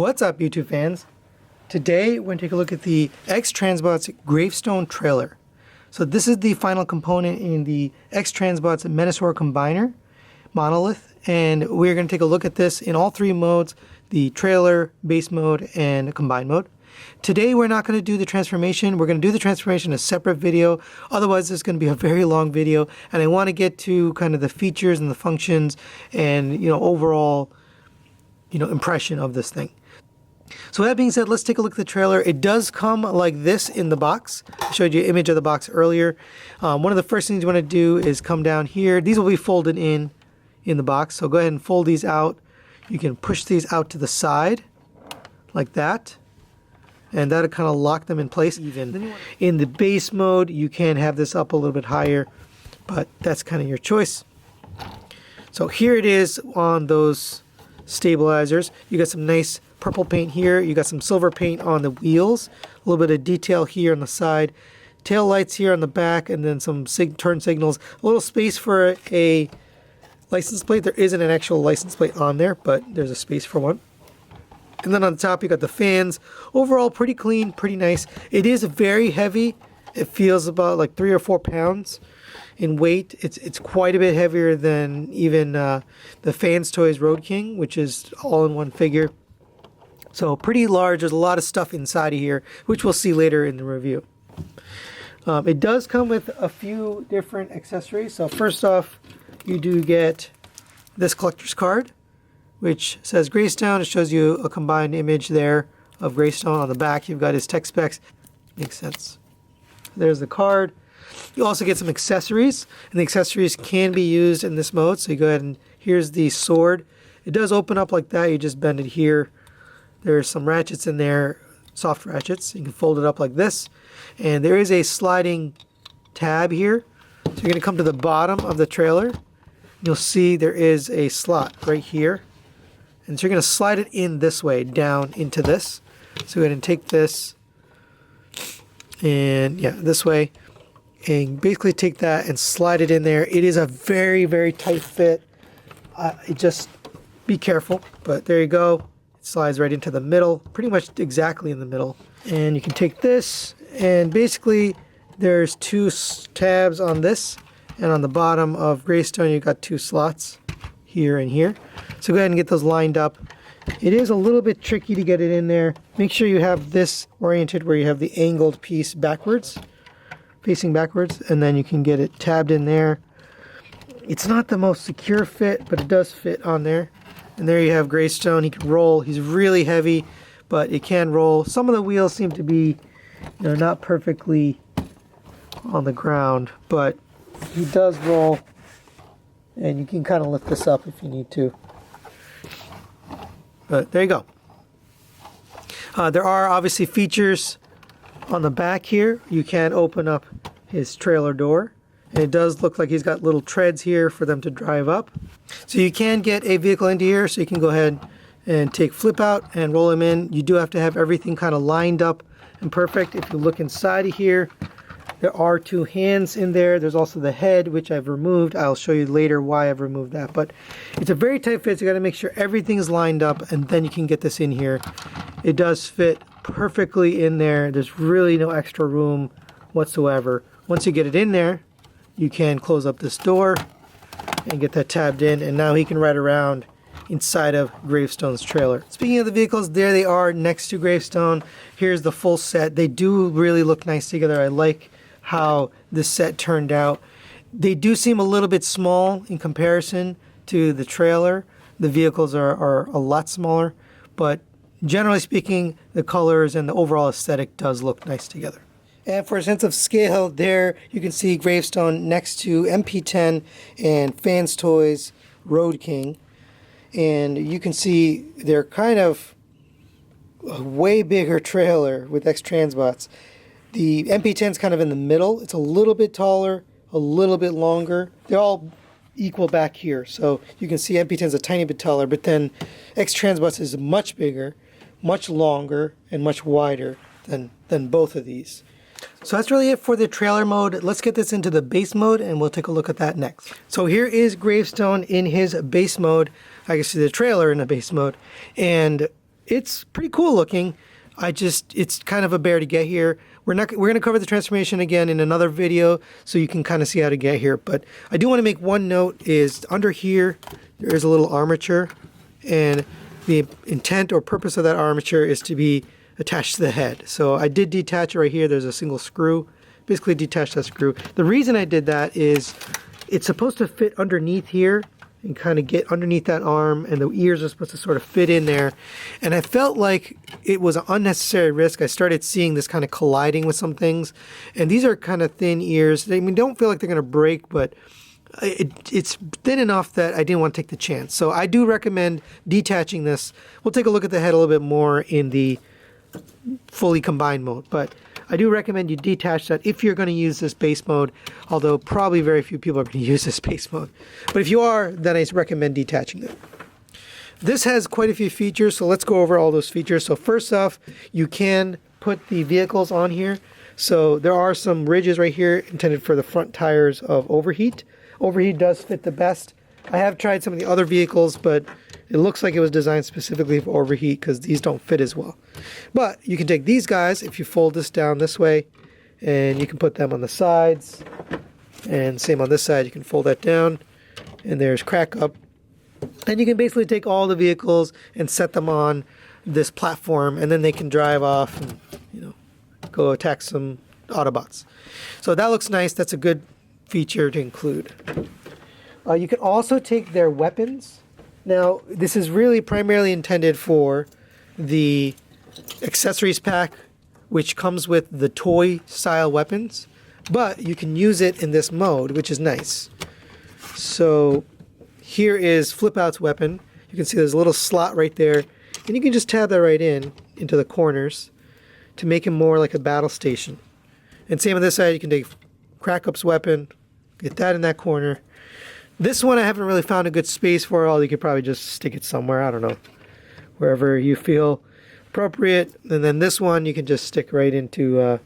What's up, YouTube fans? Today we're going to take a look at the X-Transbots Gravestone trailer. So this is the final component in the X-Transbots Menasor combiner monolith, and we're going to take a look at this in all three modes: the trailer, base mode, and combine mode. Today we're not going to do the transformation. We're going to do the transformation in a separate video. Otherwise it's going to be a very long video, and I want to get to kind of the features and the functions and overall impression of this thing. So with that being said, let's take a look at the trailer. It does come like this in the box. I showed you an image of the box earlier. One of the first things you want to do is come down here. These will be folded in the box, so go ahead and fold these out. You can push these out to the side like that, and that'll kind of lock them in place. Even in the base mode, you can have this up a little bit higher, but that's kind of your choice. So here it is on those stabilizers. You got some nice purple paint here. You got some silver paint on the wheels. A little bit of detail here on the side. Tail lights here on the back, and then some turn signals. A little space for a license plate. There isn't an actual license plate on there, but there's a space for one. And then on the top you got the fans. Overall pretty clean, pretty nice. It is very heavy. It feels about like 3 or 4 pounds in weight. It's quite a bit heavier than even the Fans Toys Road King, which is all in one figure. So pretty large. There's a lot of stuff inside of here, which we'll see later in the review. It does come with a few different accessories. So first off, you do get this collector's card, which says Gravestone. It shows you a combined image there of Gravestone. On the back you've got his tech specs. Makes sense. There's the card. You also get some accessories, and the accessories can be used in this mode. So you go ahead and here's the sword. It does open up like that. You just bend it here. There's some ratchets in there, soft ratchets. You can fold it up like this, and there is a sliding tab here. So you're going to come to the bottom of the trailer. You'll see there is a slot right here, and so you're going to slide it in this way down into this. So go ahead and take this, and this way, and basically take that and slide it in there. It is a very, very tight fit. Just be careful, but there you go. It slides right into the middle, pretty much exactly in the middle. And you can take this, and basically there's 2 tabs on this, and on the bottom of Gravestone you got 2 slots here and here. So go ahead and get those lined up. It is a little bit tricky to get it in there. Make sure you have this oriented where you have the angled piece backwards, facing backwards, and then you can get it tabbed in there. It's not the most secure fit, but it does fit on there. And there you have Gravestone. He can roll. He's really heavy, but it can roll. Some of the wheels seem to be not perfectly on the ground, but he does roll, and you can kind of lift this up if you need to. But there you go. There are obviously features on the back here. You can open up his trailer door, and it does look like he's got little treads here for them to drive up. So you can get a vehicle into here, so you can go ahead and take flip out and roll him in. You do have to have everything kind of lined up and perfect. If you look inside of here, there are 2 hands in there. There's also the head, which I've removed. I'll show you later why I've removed that. But it's a very tight fit, so you got to make sure everything's lined up, and then you can get this in here. It does fit perfectly in there. There's really no extra room whatsoever. Once you get it in there, you can close up this door and get that tabbed in, and now he can ride around inside of Gravestone's trailer. Speaking of the vehicles, there they are next to Gravestone. Here's the full set. They do really look nice together. I like how this set turned out. They do seem a little bit small in comparison to the trailer. The vehicles are a lot smaller, but generally speaking, the colors and the overall aesthetic does look nice together. And for a sense of scale, there you can see Gravestone next to MP10 and Fans Toys Road King. And you can see they're kind of a way bigger trailer with X-Transbots. The MP10 is kind of in the middle. It's a little bit taller, a little bit longer. They're all equal back here. So you can see MP10 is a tiny bit taller, but then X-Transbots is much bigger, much longer, and much wider than both of these. So that's really it for the trailer mode. Let's get this into the base mode, and we'll take a look at that next. So here is Gravestone in his base mode. I can see the trailer in the base mode, and it's pretty cool looking. It's kind of a bear to get here. We're going to cover the transformation again in another video, so you can kind of see how to get here. But I do want to make one note: is under here there is a little armature, and the intent or purpose of that armature is to be attached to the head. So I did detach it right here. There's a single screw. Basically detach that screw. The reason I did that is it's supposed to fit underneath here and kind of get underneath that arm, and the ears are supposed to sort of fit in there. And I felt like it was an unnecessary risk. I started seeing this kind of colliding with some things, and these are kind of thin ears. I mean, don't feel like they're going to break, but it's thin enough that I didn't want to take the chance. So I do recommend detaching this. We'll take a look at the head a little bit more in the fully combined mode, but I do recommend you detach that if you're going to use this base mode, although probably very few people are going to use this base mode. But if you are, then I recommend detaching it. This has quite a few features, so let's go over all those features. So first off, you can put the vehicles on here. So there are some ridges right here intended for the front tires of overheat. Overheat does fit the best. I have tried some of the other vehicles, but it looks like it was designed specifically for overheat because these don't fit as well. But you can take these guys, if you fold this down this way, and you can put them on the sides. And same on this side, you can fold that down. And there's crack up. And you can basically take all the vehicles and set them on this platform, and then they can drive off and, go attack some Autobots. So that looks nice. That's a good feature to include. You can also take their weapons. Now, this is really primarily intended for the accessories pack, which comes with the toy-style weapons, but you can use it in this mode, which is nice. So here is Flip Out's weapon. You can see there's a little slot right there, and you can just tab that right into the corners to make him more like a battle station. And same on this side, you can take Crack Up's weapon, get that in that corner. This one I haven't really found a good space for, although you could probably just stick it somewhere, I don't know, wherever you feel appropriate. And then this one you can just stick right into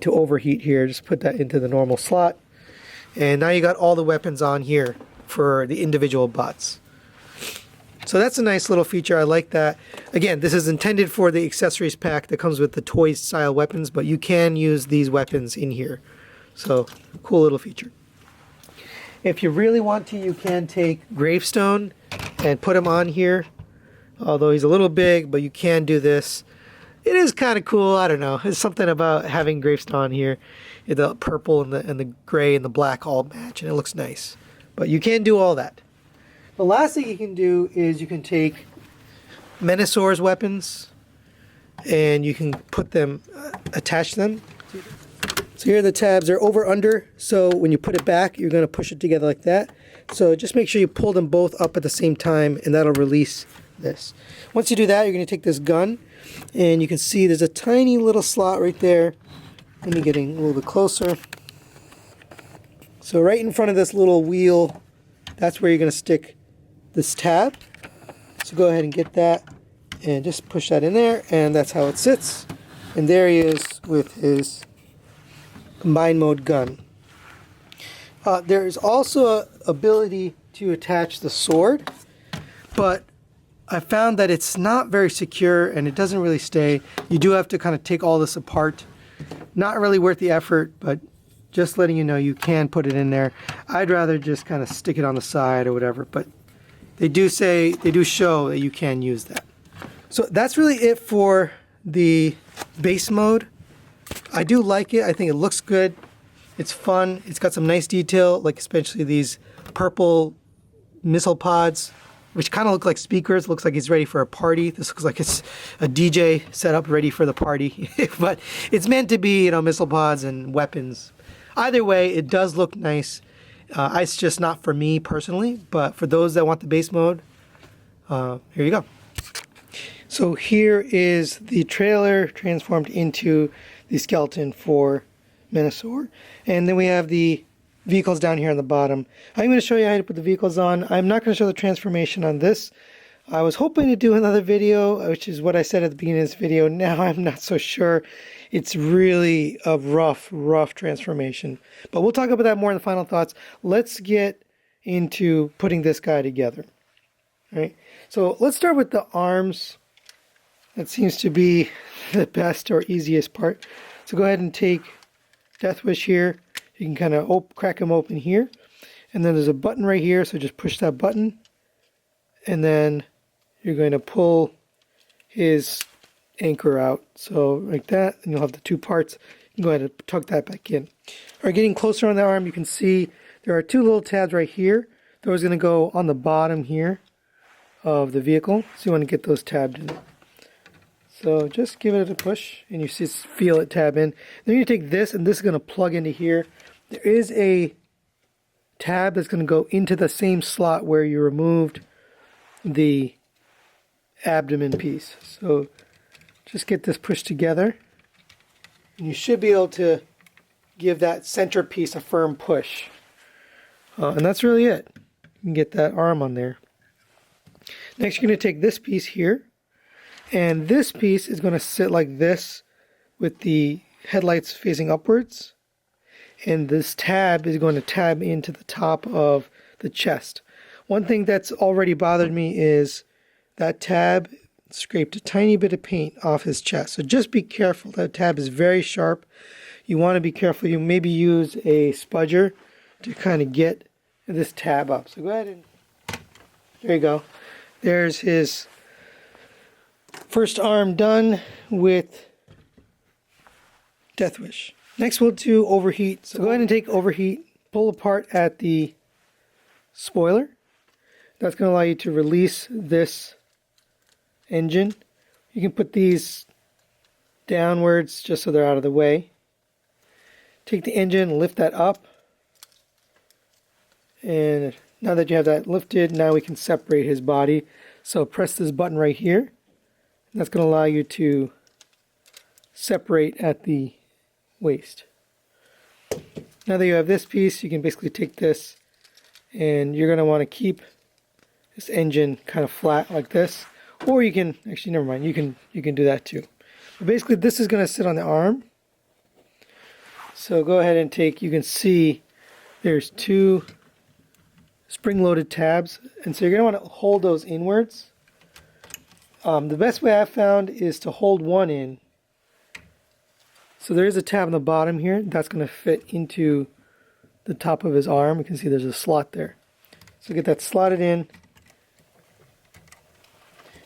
overheat here. Just put that into the normal slot. And now you got all the weapons on here for the individual bots. So that's a nice little feature. I like that. Again, this is intended for the accessories pack that comes with the toy style weapons, but you can use these weapons in here. So cool little feature. If you really want to, you can take Gravestone and put him on here. Although he's a little big, but you can do this. It is kind of cool. I don't know. There's something about having Gravestone here. The purple and the gray and the black all match, and it looks nice. But you can do all that. The last thing you can do is you can take Menasor's weapons, and you can put them, attach them. So here are the tabs. They're over under, so when you put it back, you're going to push it together like that. So just make sure you pull them both up at the same time, and that'll release this. Once you do that, you're going to take this gun, and you can see there's a tiny little slot right there. Let me getting a little bit closer. So right in front of this little wheel, that's where you're going to stick this tab. So go ahead and get that, and just push that in there, and that's how it sits. And there he is with his combined mode gun. There is also an ability to attach the sword, but I found that it's not very secure and it doesn't really stay. You do have to kind of take all this apart. Not really worth the effort, but just letting you know you can put it in there. I'd rather just kind of stick it on the side or whatever, but they do show that you can use that. So that's really it for the base mode. I do like it. I think it looks good. It's fun. It's got some nice detail, like especially these purple missile pods, which kind of look like speakers. It looks like he's ready for a party. This looks like it's a DJ set up ready for the party. But it's meant to be, missile pods and weapons. Either way, it does look nice. It's just not for me personally, but for those that want the base mode, here you go. So here is the trailer transformed into the skeleton for Menasor. And then we have the vehicles down here on the bottom. I'm going to show you how to put the vehicles on. I'm not going to show the transformation on this. I was hoping to do another video, which is what I said at the beginning of this video. Now I'm not so sure. It's really a rough transformation. But we'll talk about that more in the final thoughts. Let's get into putting this guy together. All right, so let's start with the arms. That seems to be the best or easiest part. So go ahead and take Death Wish here. You can kind of crack them open here. And then there's a button right here, so just push that button. And then you're going to pull his anchor out. So like that, and you'll have the two parts. You can go ahead and tuck that back in. All right, getting closer on the arm, you can see there are two little tabs right here. Those are going to go on the bottom here of the vehicle. So you want to get those tabbed in. So just give it a push, and you just feel it tab in. Then you take this, and this is going to plug into here. There is a tab that's going to go into the same slot where you removed the abdomen piece. So just get this pushed together, and you should be able to give that center piece a firm push. And that's really it. You can get that arm on there. Next, you're going to take this piece here, and this piece is going to sit like this with the headlights facing upwards. And this tab is going to tab into the top of the chest. One thing that's already bothered me is that tab scraped a tiny bit of paint off his chest. So just be careful. That tab is very sharp. You want to be careful. You maybe use a spudger to kind of get this tab up. So go ahead and there you go. There's his first arm done with Death Wish. Next we'll do overheat. So go ahead and take overheat, pull apart at the spoiler. That's going to allow you to release this engine. You can put these downwards just so they're out of the way. Take the engine, lift that up. And now that you have that lifted, now we can separate his body. So press this button right here. That's going to allow you to separate at the waist. Now that you have this piece, you can basically take this, and you're going to want to keep this engine kind of flat like this, or you can actually, never mind, you can do that too. But basically this is going to sit on the arm. So go ahead and take, you can see there's two spring-loaded tabs, and so you're going to want to hold those inwards. The best way I've found is to hold one in. So there is a tab on the bottom here that's going to fit into the top of his arm. You can see there's a slot there. So get that slotted in.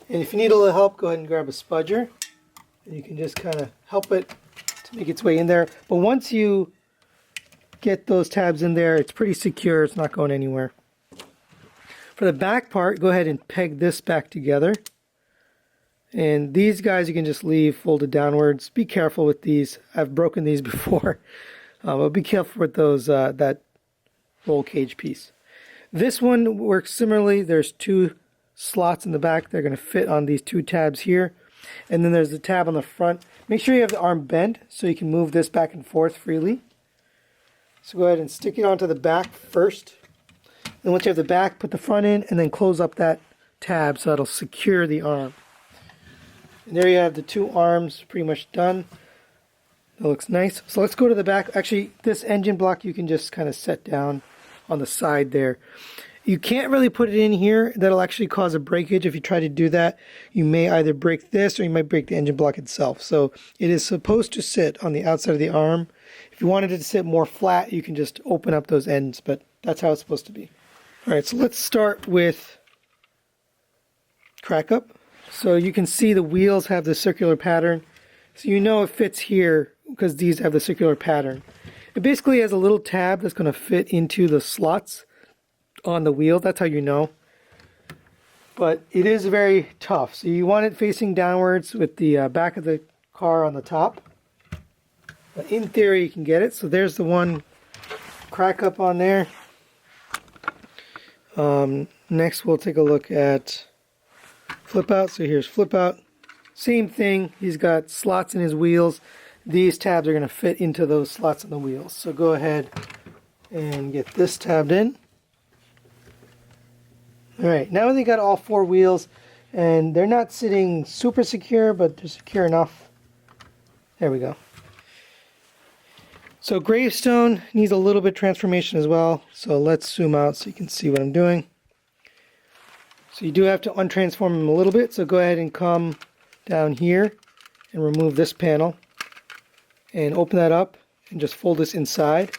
And if you need a little help, go ahead and grab a spudger. And you can just kind of help it to make its way in there. But once you get those tabs in there, it's pretty secure. It's not going anywhere. For the back part, go ahead and peg this back together. And these guys you can just leave folded downwards. Be careful with these. I've broken these before. But be careful with those that roll cage piece. This one works similarly. There's two slots in the back. They're going to fit on these two tabs here. And then there's the tab on the front. Make sure you have the arm bent so you can move this back and forth freely. So go ahead and stick it onto the back first. Then once you have the back, put the front in and then close up that tab so that'll secure the arm. And there you have the two arms pretty much done. That looks nice. So let's go to the back. Actually, this engine block you can just kind of set down on the side there. You can't really put it in here. That'll actually cause a breakage. If you try to do that, you may either break this or you might break the engine block itself. So it is supposed to sit on the outside of the arm. If you wanted it to sit more flat, you can just open up those ends, but that's how it's supposed to be. All right, so let's start with crack up. So you can see the wheels have the circular pattern. So you know it fits here because these have the circular pattern. It basically has a little tab that's going to fit into the slots on the wheel. That's how you know. But it is very tough. So you want it facing downwards with the back of the car on the top. But in theory you can get it. So there's the one crack up on there. Next we'll take a look at flip out. So here's flip out. Same thing. He's got slots in his wheels. These tabs are going to fit into those slots in the wheels. So go ahead and get this tabbed in. Alright, now they got all four wheels, and they're not sitting super secure, but they're secure enough. There we go. So Gravestone needs a little bit of transformation as well. So let's zoom out so you can see what I'm doing. So you do have to untransform him a little bit. So go ahead and come down here and remove this panel and open that up and just fold this inside.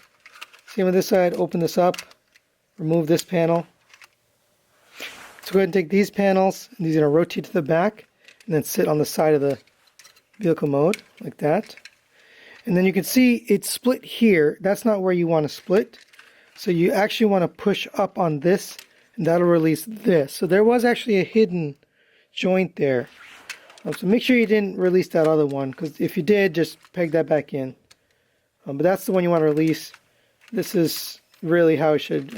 Same with this side, open this up, remove this panel. So go ahead and take these panels, and these are going to rotate to the back and then sit on the side of the vehicle mode like that. And then you can see it's split here. That's not where you want to split. So you actually want to push up on this, and that'll release this. So there was actually a hidden joint there. So make sure you didn't release that other one, because if you did, just peg that back in. But that's the one you want to release. This is really how it should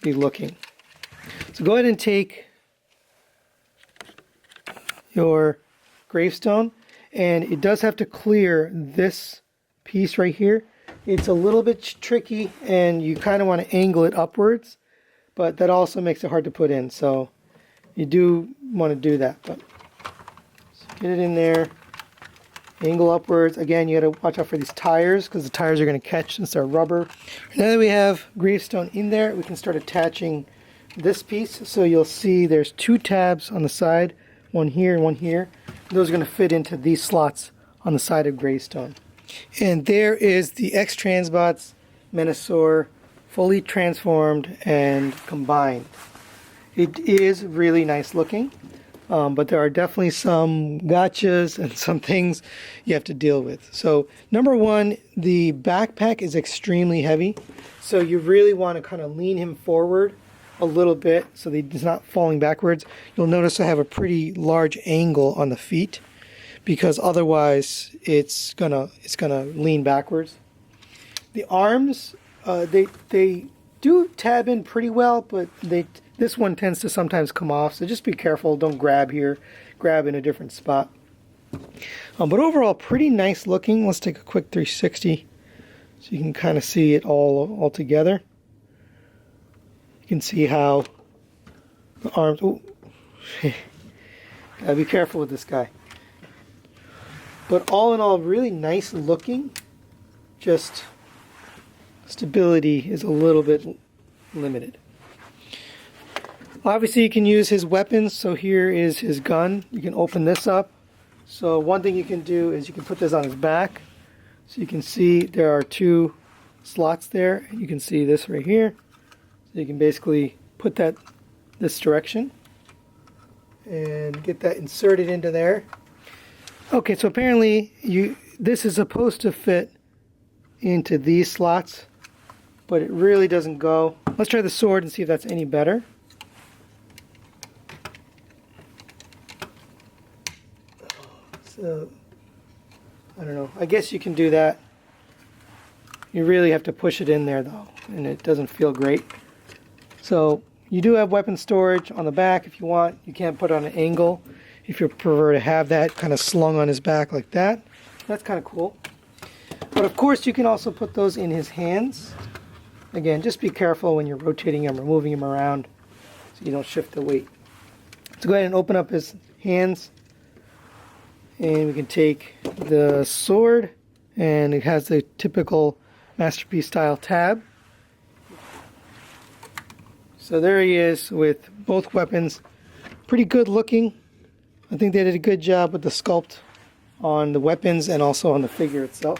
be looking. So go ahead and take your Gravestone, and it does have to clear this piece right here. It's a little bit tricky, and you kind of want to angle it upwards, but that also makes it hard to put in. So you do want to do that. But so get it in there. Angle upwards. Again, you got to watch out for these tires, because the tires are going to catch since they're rubber. Now that we have Gravestone in there, we can start attaching this piece. So you'll see there's two tabs on the side, one here and one here. Those are going to fit into these slots on the side of Gravestone. And there is the X-Transbots Menasor fully transformed and combined. It is really nice looking. But there are definitely some gotchas and some things you have to deal with. So number one, the backpack is extremely heavy. So you really want to kind of lean him forward a little bit so that he's not falling backwards. You'll notice I have a pretty large angle on the feet, because otherwise it's gonna lean backwards. The arms, they do tab in pretty well, but this one tends to sometimes come off, so just be careful. Don't grab here. Grab in a different spot. But overall, pretty nice looking. Let's take a quick 360 so you can kind of see it all together. You can see how the arms... Oh, gotta be careful with this guy. But all in all, really nice looking. Just stability is a little bit limited. Obviously you can use his weapons, so here is his gun. You can open this up. So one thing you can do is you can put this on his back. So you can see there are two slots there. You can see this right here. So you can basically put that this direction and get that inserted into there. Okay, so apparently this is supposed to fit into these slots, but it really doesn't go. Let's try the sword and see if that's any better. So, I don't know. I guess you can do that. You really have to push it in there though, and it doesn't feel great. So, you do have weapon storage on the back if you want. You can't put it on an angle if you prefer to have that kind of slung on his back like that. That's kind of cool. But of course, you can also put those in his hands. Again, just be careful when you're rotating him or moving him around so you don't shift the weight. So go ahead and open up his hands. And we can take the sword, and it has the typical Masterpiece style tab. So there he is with both weapons. Pretty good looking. I think they did a good job with the sculpt on the weapons and also on the figure itself.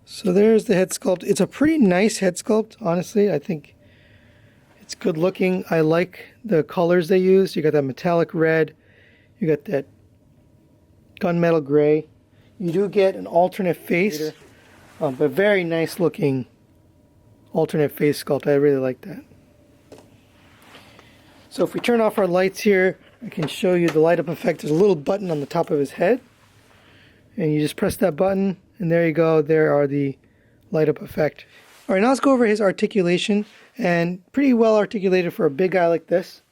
So there's the head sculpt. It's a pretty nice head sculpt, honestly. I think it's good looking. I like the colors they used. You got that metallic red. You got that gunmetal gray. You do get an alternate face, but very nice looking alternate face sculpt. I really like that. So if we turn off our lights here, I can show you the light up effect. There's a little button on the top of his head, and you just press that button, and there you go. There are the light up effect. All right, now let's go over his articulation, and pretty well articulated for a big guy like this.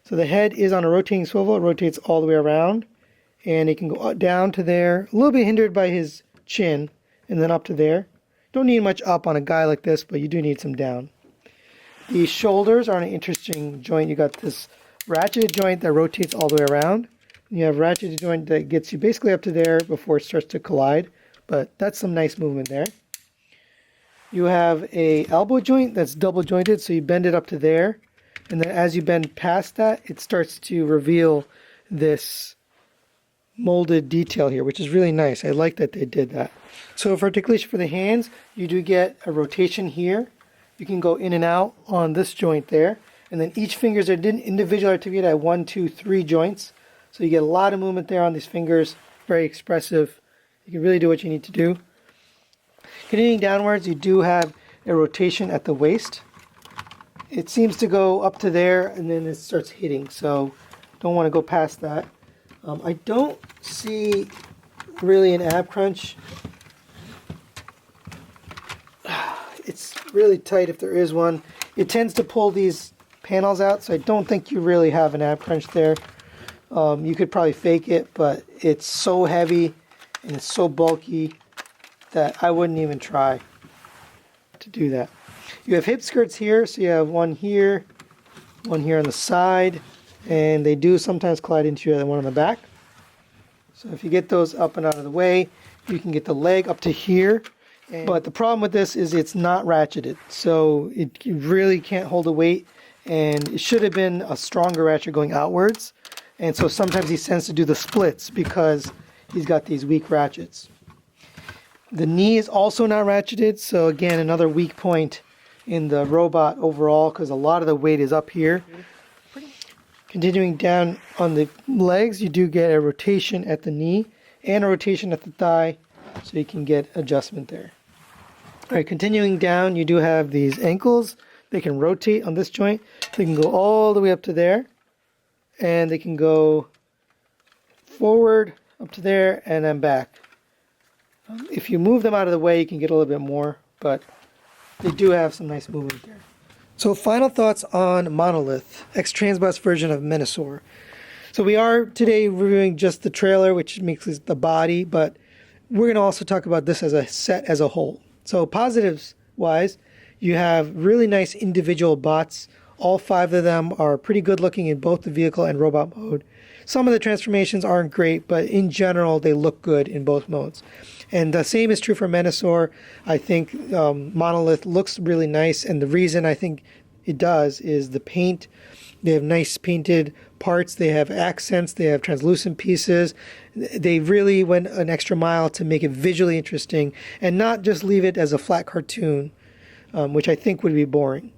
So the head is on a rotating swivel. It rotates all the way around. And it can go down to there, a little bit hindered by his chin, and then up to there. Don't need much up on a guy like this, but you do need some down. The shoulders are an interesting joint. You got this ratcheted joint that rotates all the way around. You have ratcheted joint that gets you basically up to there before it starts to collide, but that's some nice movement there. You have a elbow joint that's double jointed, so you bend it up to there, And then as you bend past that, it starts to reveal this molded detail here, which is really nice. I like that they did that. So for articulation for the hands, you do get a rotation here. You can go in and out on this joint there. And then each fingers are individually articulated at 1, 2, 3 joints. So you get a lot of movement there on these fingers. Very expressive. You can really do what you need to do. Continuing downwards, you do have a rotation at the waist. It seems to go up to there and then it starts hitting. So don't want to go past that. I don't see really an ab crunch. It's really tight if there is one. It tends to pull these panels out, so I don't think you really have an ab crunch there. You could probably fake it, but it's so heavy and it's so bulky that I wouldn't even try to do that. You have hip skirts here, so you have one here on the side, and they do sometimes collide into the one on the back. So if you get those up and out of the way, you can get the leg up to here. But the problem with this is it's not ratcheted, so it really can't hold a weight, and it should have been a stronger ratchet going outwards. And so sometimes he tends to do the splits because he's got these weak ratchets. The knee is also not ratcheted, so again, another weak point in the robot overall because a lot of the weight is up here. Continuing down on the legs, you do get a rotation at the knee and a rotation at the thigh, so you can get adjustment there. All right, continuing down, you do have these ankles. They can rotate on this joint. They can go all the way up to there, and they can go forward up to there and then back. If you move them out of the way, you can get a little bit more, but they do have some nice movement there. So final thoughts on Monolith, X-Transbots version of Menasor. So we are today reviewing just the trailer, which makes the body, but we're going to also talk about this as a set as a whole. So positives wise, you have really nice individual bots. All 5 of them are pretty good looking in both the vehicle and robot mode. Some of the transformations aren't great, but in general, they look good in both modes. And the same is true for Menasor. I think Monolith looks really nice, and the reason I think it does is the paint. They have nice painted parts, they have accents, they have translucent pieces. They really went an extra mile to make it visually interesting and not just leave it as a flat cartoon, which I think would be boring.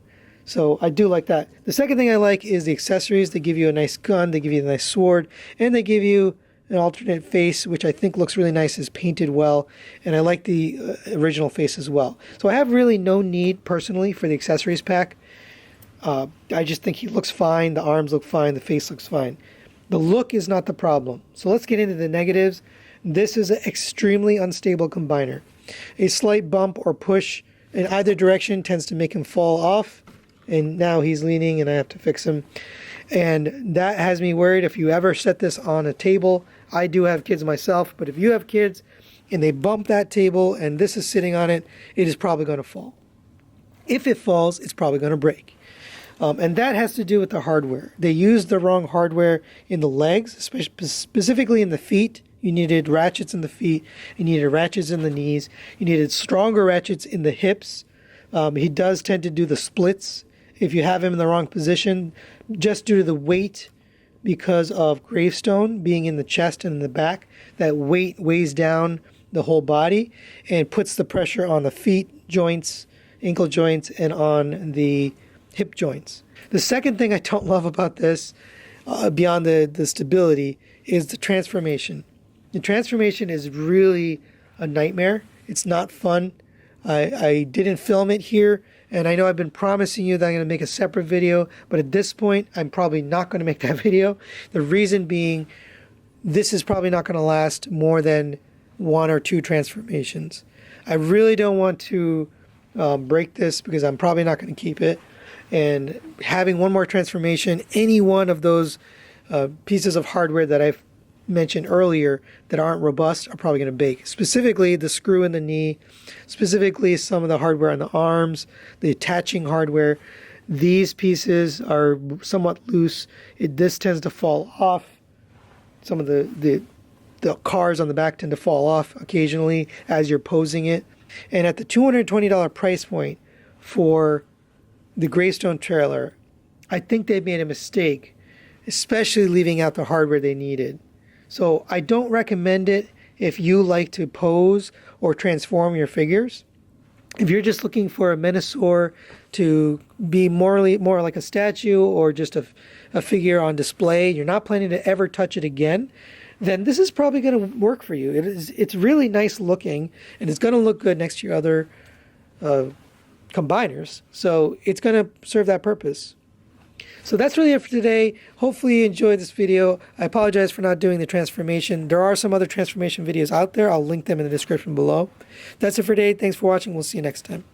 So I do like that. The second thing I like is the accessories. They give you a nice gun, they give you a nice sword, and they give you an alternate face, which I think looks really nice, is painted well, and I like the original face as well. So I have really no need personally for the accessories pack. I just think he looks fine, the arms look fine, the face looks fine. The look is not the problem. So let's get into the negatives. This is an extremely unstable combiner. A slight bump or push in either direction tends to make him fall off, and now he's leaning and I have to fix him. And that has me worried if you ever set this on a table. I do have kids myself, but if you have kids and they bump that table and this is sitting on it, it is probably going to fall. If it falls, it's probably going to break. And that has to do with the hardware. They used the wrong hardware in the legs, specifically in the feet. You needed ratchets in the feet. You needed ratchets in the knees. You needed stronger ratchets in the hips. He does tend to do the splits if you have him in the wrong position, just due to the weight because of Gravestone being in the chest and in the back. That weight weighs down the whole body and puts the pressure on the feet joints, ankle joints, and on the hip joints. The second thing I don't love about this, beyond the stability, is the transformation. The transformation is really a nightmare. It's not fun. I didn't film it here, and I know I've been promising you that I'm going to make a separate video, but at this point, I'm probably not going to make that video. The reason being, this is probably not going to last more than 1 or 2 transformations. I really don't want to break this because I'm probably not going to keep it. And having one more transformation, any one of those pieces of hardware that I've mentioned earlier that aren't robust are probably going to break. Specifically, the screw in the knee, specifically some of the hardware on the arms, the attaching hardware. These pieces are somewhat loose. This tends to fall off. Some of the cars on the back tend to fall off occasionally as you're posing it. And at the $220 price point for the Gravestone trailer, I think they made a mistake, especially leaving out the hardware they needed. So I don't recommend it if you like to pose or transform your figures. If you're just looking for a Menasor to be more like a statue or just a figure on display, you're not planning to ever touch it again, then this is probably going to work for you. It's really nice looking, and it's going to look good next to your other combiners. So it's going to serve that purpose. So that's really it for today. Hopefully you enjoyed this video. I apologize for not doing the transformation. There are some other transformation videos out there. I'll link them in the description below. That's it for today. Thanks for watching. We'll see you next time.